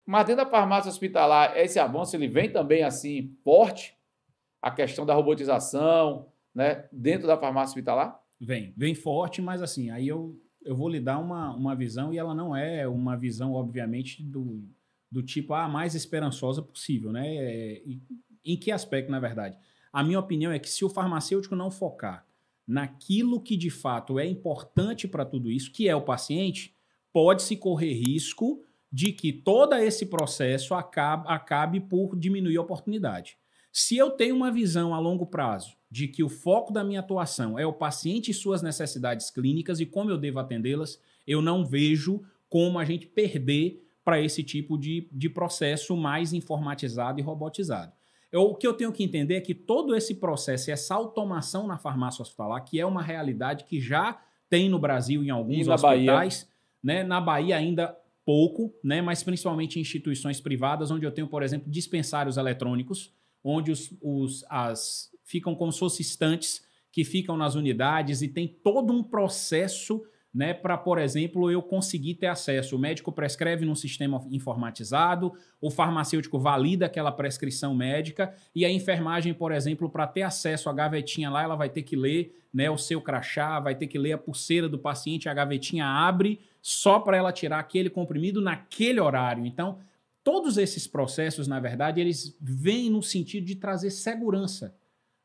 Mas dentro da farmácia hospitalar, esse avanço ele vem também assim forte, a questão da robotização, né, dentro da farmácia hospitalar? Vem forte, mas assim, aí eu vou lhe dar uma visão e ela não é uma visão, obviamente, do tipo a mais esperançosa possível, né? Em que aspecto, na verdade? A minha opinião é que se o farmacêutico não focar naquilo que de fato é importante para tudo isso, que é o paciente, pode-se correr risco de que todo esse processo acabe por diminuir a oportunidade. Se eu tenho uma visão a longo prazo de que o foco da minha atuação é o paciente e suas necessidades clínicas e como eu devo atendê-las, eu não vejo como a gente perder para esse tipo de processo mais informatizado e robotizado. O que eu tenho que entender é que todo esse processo, essa automação na farmácia hospitalar, que é uma realidade que já tem no Brasil em E alguns na Bahia? hospitais, né? Na Bahia ainda pouco, né? Mas principalmente em instituições privadas, onde eu tenho, por exemplo, dispensários eletrônicos, onde ficam como se fossem estantes que ficam nas unidades e tem todo um processo, né, para, por exemplo, eu conseguir ter acesso. O médico prescreve num sistema informatizado, o farmacêutico valida aquela prescrição médica e a enfermagem, por exemplo, para ter acesso à gavetinha lá, ela vai ter que ler, né, o seu crachá, vai ter que ler a pulseira do paciente, a gavetinha abre só para ela tirar aquele comprimido naquele horário. Então, todos esses processos, na verdade, eles vêm no sentido de trazer segurança,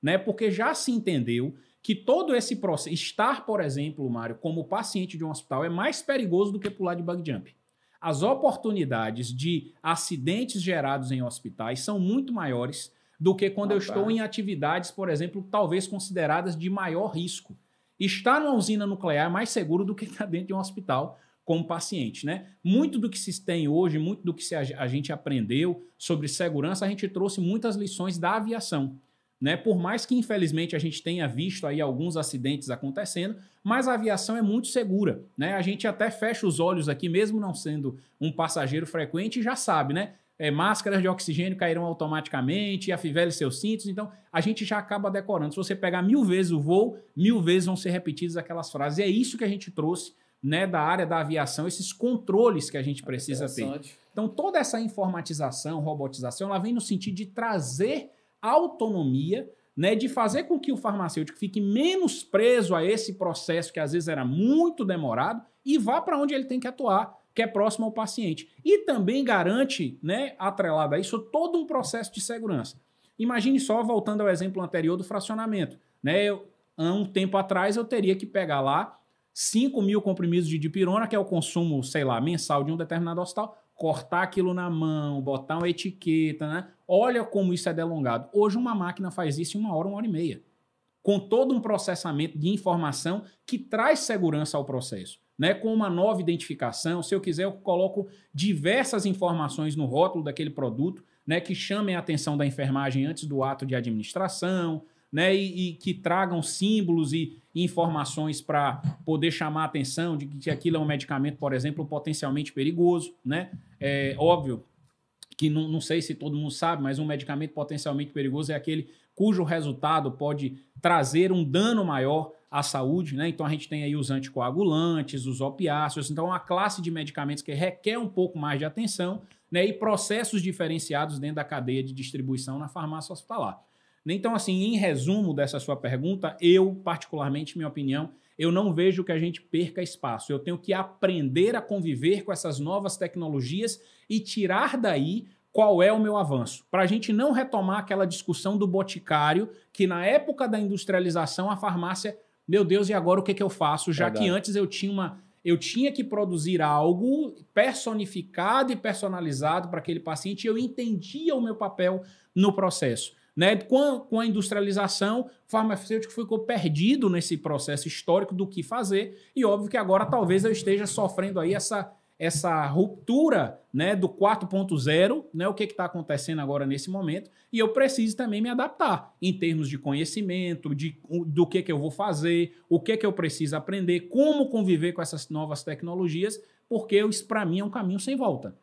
né? Porque já se entendeu que todo esse processo, estar, por exemplo, Mário, como paciente de um hospital é mais perigoso do que pular de bug jump. As oportunidades de acidentes gerados em hospitais são muito maiores do que quando eu estou em atividades, por exemplo, talvez consideradas de maior risco. Estar numa usina nuclear é mais seguro do que estar dentro de um hospital como paciente, né? Muito do que se tem hoje, muito do que a gente aprendeu sobre segurança, a gente trouxe muitas lições da aviação, né? Por mais que, infelizmente, a gente tenha visto aí alguns acidentes acontecendo, mas a aviação é muito segura, né? A gente até fecha os olhos aqui, mesmo não sendo um passageiro frequente, e já sabe, né? Máscaras de oxigênio cairão automaticamente, afivele seus cintos, então a gente já acaba decorando. Se você pegar 1000 vezes o voo, 1000 vezes vão ser repetidas aquelas frases. E é isso que a gente trouxe, né, da área da aviação, esses controles que a gente precisa ter. Então, toda essa informatização, robotização, ela vem no sentido de trazer autonomia, né, de fazer com que o farmacêutico fique menos preso a esse processo que às vezes era muito demorado e vá para onde ele tem que atuar, que é próximo ao paciente. E também garante, né, atrelado a isso, todo um processo de segurança. Imagine só, voltando ao exemplo anterior do fracionamento, né, há um tempo atrás eu teria que pegar lá 5.000 comprimidos de dipirona, que é o consumo, sei lá, mensal de um determinado hospital, cortar aquilo na mão, botar uma etiqueta, né? Olha como isso é delongado. Hoje uma máquina faz isso em 1 hora e meia, com todo um processamento de informação que traz segurança ao processo, né? Com uma nova identificação, se eu quiser eu coloco diversas informações no rótulo daquele produto, né, que chamem a atenção da enfermagem antes do ato de administração, né, e que tragam símbolos e informações para poder chamar a atenção de que aquilo é um medicamento, por exemplo, potencialmente perigoso, né? É óbvio que não sei se todo mundo sabe, mas um medicamento potencialmente perigoso é aquele cujo resultado pode trazer um dano maior à saúde, né? Então a gente tem aí os anticoagulantes, os opiáceos, então é uma classe de medicamentos que requer um pouco mais de atenção, né? E processos diferenciados dentro da cadeia de distribuição na farmácia hospitalar. Então, assim, em resumo dessa sua pergunta, eu, particularmente, minha opinião, eu não vejo que a gente perca espaço. Eu tenho que aprender a conviver com essas novas tecnologias e tirar daí qual é o meu avanço. Para a gente não retomar aquela discussão do boticário, que na época da industrialização, a farmácia, meu Deus, e agora o que eu faço? Já que antes eu tinha que produzir algo personificado e personalizado para aquele paciente e eu entendia o meu papel no processo. Né? Com a industrialização, o farmacêutico ficou perdido nesse processo histórico do que fazer e óbvio que agora talvez eu esteja sofrendo aí essa ruptura, né, do 4.0, né, o que está acontecendo agora nesse momento, e eu preciso também me adaptar em termos de conhecimento, do que eu vou fazer, o que eu preciso aprender, como conviver com essas novas tecnologias, porque isso para mim é um caminho sem volta.